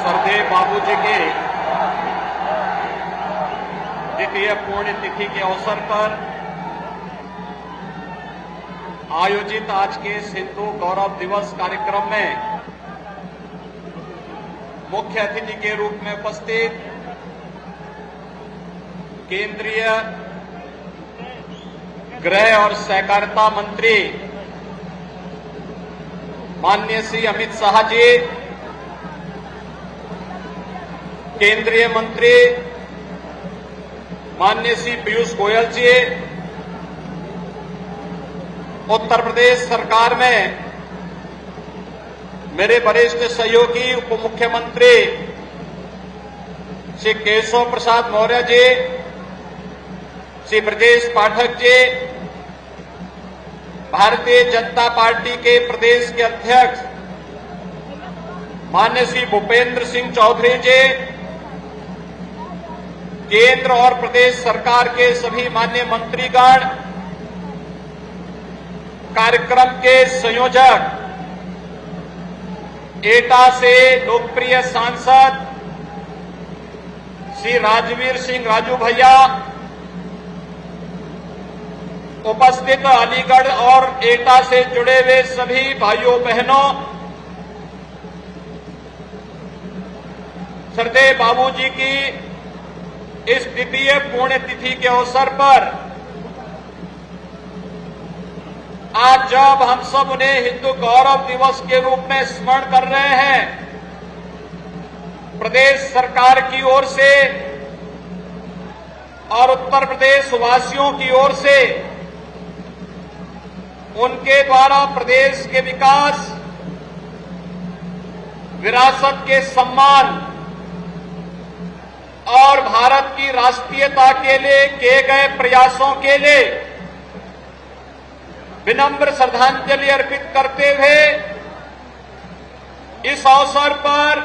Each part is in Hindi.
सरदेव बाबूजी के द्वितीय पुण्यतिथि के अवसर पर आयोजित आज के सिंधु गौरव दिवस कार्यक्रम में मुख्य अतिथि के रूप में उपस्थित केंद्रीय गृह और सहकारिता मंत्री माननीय श्री अमित शाह जी, केंद्रीय मंत्री माननीय श्री पीयूष गोयल जी, उत्तर प्रदेश सरकार में मेरे वरिष्ठ सहयोगी उप मुख्यमंत्री श्री केशव प्रसाद मौर्य जी, श्री ब्रजेश पाठक जी, भारतीय जनता पार्टी के प्रदेश के अध्यक्ष माननीय श्री भूपेंद्र सिंह चौधरी जी, केंद्र और प्रदेश सरकार के सभी माननीय मंत्रीगण, कार्यक्रम के संयोजक, एटा से लोकप्रिय सांसद श्री राजवीर सिंह राजू भैया, उपस्थित अलीगढ़ और एटा से जुड़े हुए सभी भाइयों बहनों, सरदेव बाबूजी की इस द्वितीय पुण्यतिथि के अवसर पर आज जब हम सब उन्हें हिंदू गौरव दिवस के रूप में स्मरण कर रहे हैं, प्रदेश सरकार की ओर से और उत्तर प्रदेश वासियों की ओर से उनके द्वारा प्रदेश के विकास, विरासत के सम्मान और भारत की राष्ट्रीयता के लिए किए गए प्रयासों के लिए विनम्र श्रद्धांजलि अर्पित करते हुए इस अवसर पर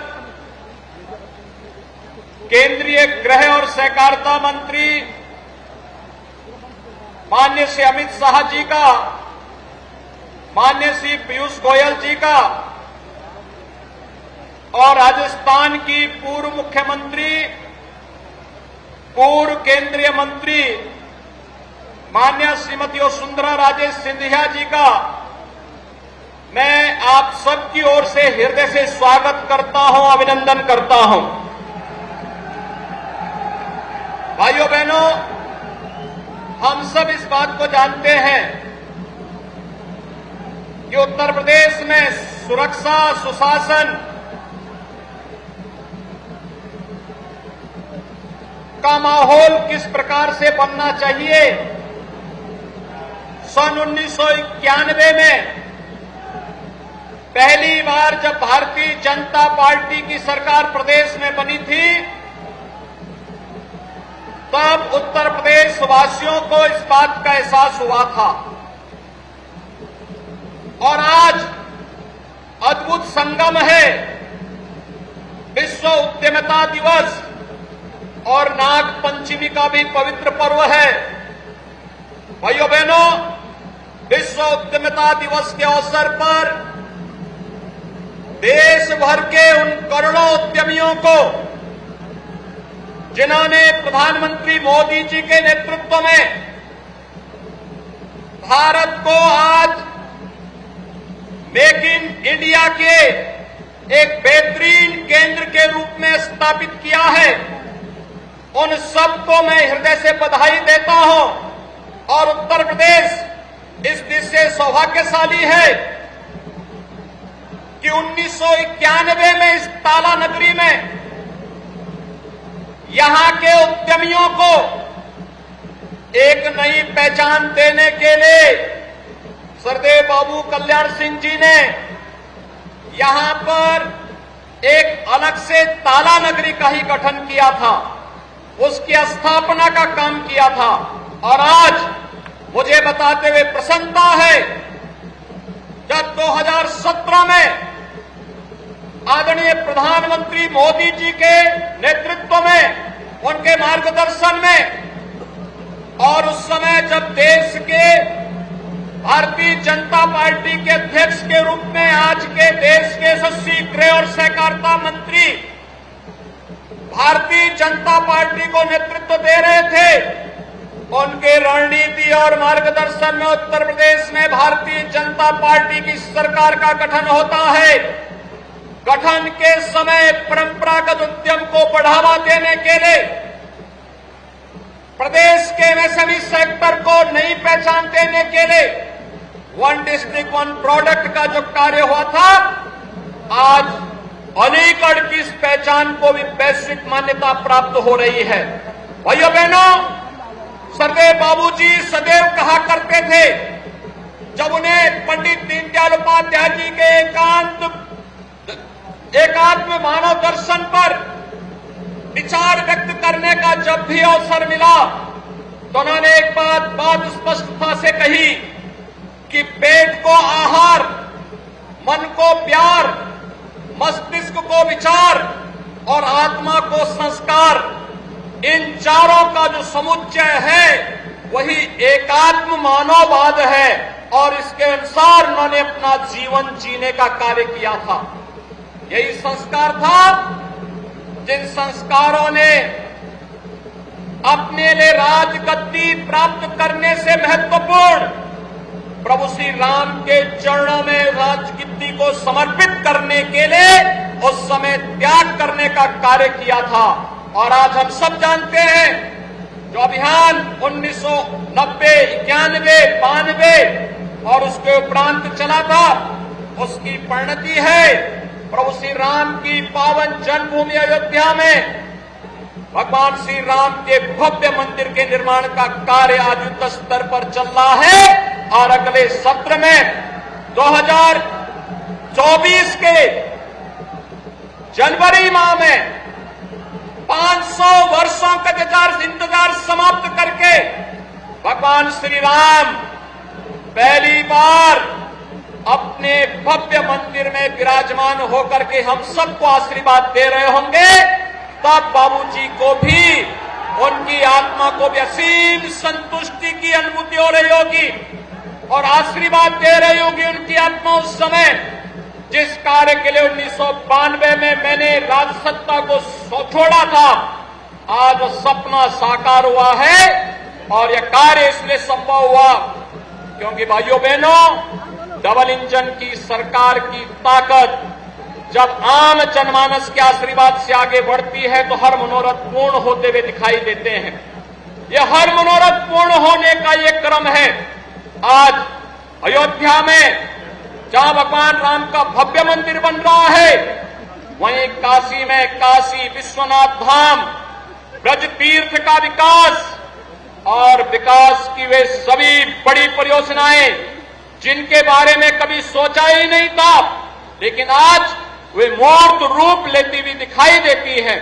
केंद्रीय गृह और सहकारिता मंत्री माननीय श्री अमित शाह जी का, माननीय श्री पीयूष गोयल जी का और राजस्थान की पूर्व मुख्यमंत्री, पूर्व केंद्रीय मंत्री माननीय श्रीमती वसुंधरा राजे सिंधिया जी का मैं आप सबकी ओर से हृदय से स्वागत करता हूं, अभिनंदन करता हूं। भाइयों बहनों, हम सब इस बात को जानते हैं कि उत्तर प्रदेश में सुरक्षा, सुशासन का माहौल किस प्रकार से बनना चाहिए। सन 1991 में पहली बार जब भारतीय जनता पार्टी की सरकार प्रदेश में बनी थी, तब उत्तर प्रदेश वासियों को इस बात का एहसास हुआ था और आज अद्भुत संगम है। विश्व उद्यमिता दिवस और नाग पंचमी का भी पवित्र पर्व है। भाइयों बहनों, विश्व उद्यमिता दिवस के अवसर पर देश भर के उन करोड़ों उद्यमियों को जिन्होंने प्रधानमंत्री मोदी जी के नेतृत्व में भारत को आज मेक इन इंडिया के एक बेहतरीन केंद्र के रूप में स्थापित किया है, उन सबको मैं हृदय से बधाई देता हूं। और उत्तर प्रदेश इस दिशा से सौभाग्यशाली है कि 1991 में इस ताला नगरी में यहां के उद्यमियों को एक नई पहचान देने के लिए सरदेव बाबू कल्याण सिंह जी ने यहां पर एक अलग से ताला नगरी का ही गठन किया था, उसकी स्थापना का काम किया था। और आज मुझे बताते हुए प्रसन्नता है, जब 2017 में आदरणीय प्रधानमंत्री मोदी जी के नेतृत्व में, उनके मार्गदर्शन में और उस समय जब देश के भारतीय जनता पार्टी के अध्यक्ष के रूप में आज के देश के यशस्वी गृह और सहकारिता मंत्री जनता पार्टी को नेतृत्व दे रहे थे, उनके रणनीति और मार्गदर्शन में उत्तर प्रदेश में भारतीय जनता पार्टी की सरकार का गठन होता है। गठन के समय परंपरागत उद्यम को बढ़ावा देने के लिए प्रदेश के एमएसएमई सेक्टर को नई पहचान देने के लिए वन डिस्ट्रिक्ट वन प्रोडक्ट का जो कार्य हुआ था, आज अलीगढ़ की इस पहचान को भी वैश्विक मान्यता प्राप्त हो रही है। भाइयों बहनों, सरदेव बाबूजी सदैव कहा करते थे, जब उन्हें पंडित दीनदयाल उपाध्याय जी के एकात्म मानव दर्शन पर विचार व्यक्त करने का जब भी अवसर मिला, तो उन्होंने एक बात स्पष्टता से कही कि पेट को आहार, मन को प्यार, मस्तिष्क को विचार और आत्मा को संस्कार, इन चारों का जो समुच्चय है वही एकात्म मानववाद है और इसके अनुसार उन्होंने अपना जीवन जीने का कार्य किया था। यही संस्कार था जिन संस्कारों ने अपने लिए राजगद्दी प्राप्त करने से महत्वपूर्ण प्रभु श्री राम के चरणों में राजगद्दी को समर्पित करने के लिए उस समय त्याग करने का कार्य किया था। और आज हम सब जानते हैं, जो अभियान 1990, 91, 92 और उसके उपरांत चला था, उसकी परिणति है प्रभु श्री राम की पावन जन्मभूमि अयोध्या में भगवान श्री राम के भव्य मंदिर के निर्माण का कार्य आज युद्ध स्तर पर चल रहा है। और अगले सत्र में 2024 के जनवरी माह में 500 वर्षों का इंतजार समाप्त करके भगवान श्री राम पहली बार अपने भव्य मंदिर में विराजमान होकर के हम सबको आशीर्वाद दे रहे होंगे। तब बाबूजी को भी, उनकी आत्मा को भी असीम संतुष्टि की अनुभूति हो रही होगी और आशीर्वाद दे रही होगी उनकी आत्मा उस समय जिस कार्य के लिए 1992 में मैंने राजसत्ता को छोड़ा था। आज वो सपना साकार हुआ है और यह कार्य इसलिए संभव हुआ क्योंकि भाइयों बहनों, डबल इंजन की सरकार की ताकत जब आम जनमानस के आशीर्वाद से आगे बढ़ती है तो हर मनोरथ पूर्ण होते हुए दिखाई देते हैं। यह हर मनोरथ पूर्ण होने का ये क्रम है। आज अयोध्या में जहां भगवान राम का भव्य मंदिर बन रहा है, वहीं काशी में काशी विश्वनाथ धाम, ब्रज तीर्थ का विकास और विकास की वे सभी बड़ी परियोजनाएं जिनके बारे में कभी सोचा ही नहीं था, लेकिन आज वे मूर्त रूप लेती हुई दिखाई देती है।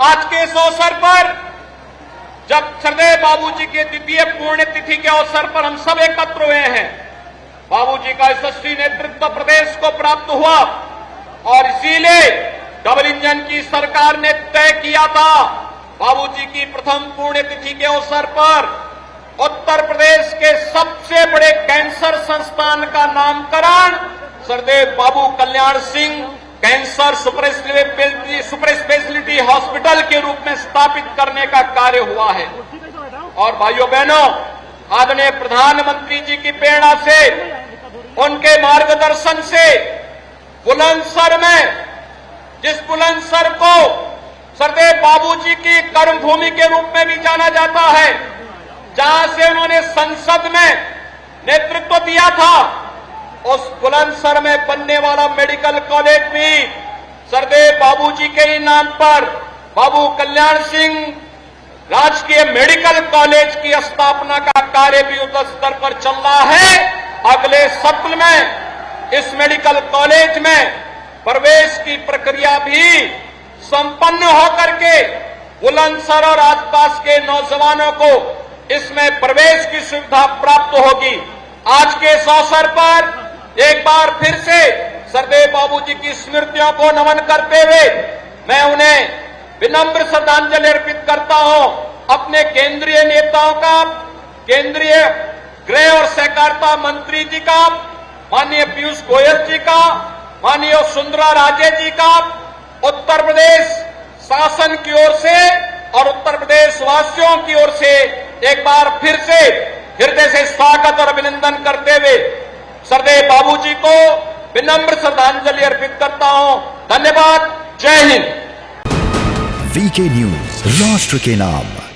आज के इस अवसर पर जब सरदेव बाबूजी के द्वितीय पुण्यतिथि के अवसर पर हम सब एकत्र हुए हैं, बाबूजी का यशस्वी नेतृत्व प्रदेश को प्राप्त हुआ और इसीलिए डबल इंजन की सरकार ने तय किया था बाबूजी की प्रथम पुण्यतिथि के अवसर पर उत्तर प्रदेश के सबसे बड़े कैंसर संस्थान का नामकरण सरदेव Babu Kalyan Singh cancer super speciality hospital के रूप में स्थापित करने का कार्य हुआ है। और भाइयों बहनों, आदरणीय प्रधानमंत्री जी की प्रेरणा से, उनके मार्गदर्शन से बुलंदशहर में, जिस बुलंदशहर को सरदेव बाबूजी की कर्मभूमि के रूप में भी जाना जाता है, जहां से उन्होंने संसद में नेतृत्व दिया था, उस बुलंदशहर में बनने वाला मेडिकल कॉलेज भी सरदेव बाबूजी के ही नाम पर बाबू कल्याण सिंह राजकीय मेडिकल कॉलेज की स्थापना का कार्य भी युद्ध स्तर पर चल रहा है। अगले सत्र में इस मेडिकल कॉलेज में प्रवेश की प्रक्रिया भी संपन्न होकर के बुलंदशहर और आसपास के नौजवानों को इसमें प्रवेश की सुविधा प्राप्त होगी। आज के इस अवसर पर एक बार फिर से सरदेव बाबूजी की स्मृतियों को नमन करते हुए मैं उन्हें विनम्र श्रद्धांजलि अर्पित करता हूं। अपने केंद्रीय नेताओं का, केंद्रीय गृह और सहकारिता मंत्री जी का, माननीय पीयूष गोयल जी का, माननीय सुंदरा राजे जी का, उत्तर प्रदेश शासन की ओर से और उत्तर प्रदेश वासियों की ओर से एक बार फिर से हृदय से स्वागत और अभिनंदन करते हुए सरदेव बाबूजी को विनम्र श्रद्धांजलि अर्पित करता हूं। धन्यवाद। जय हिंद। वीके न्यूज, राष्ट्र के नाम।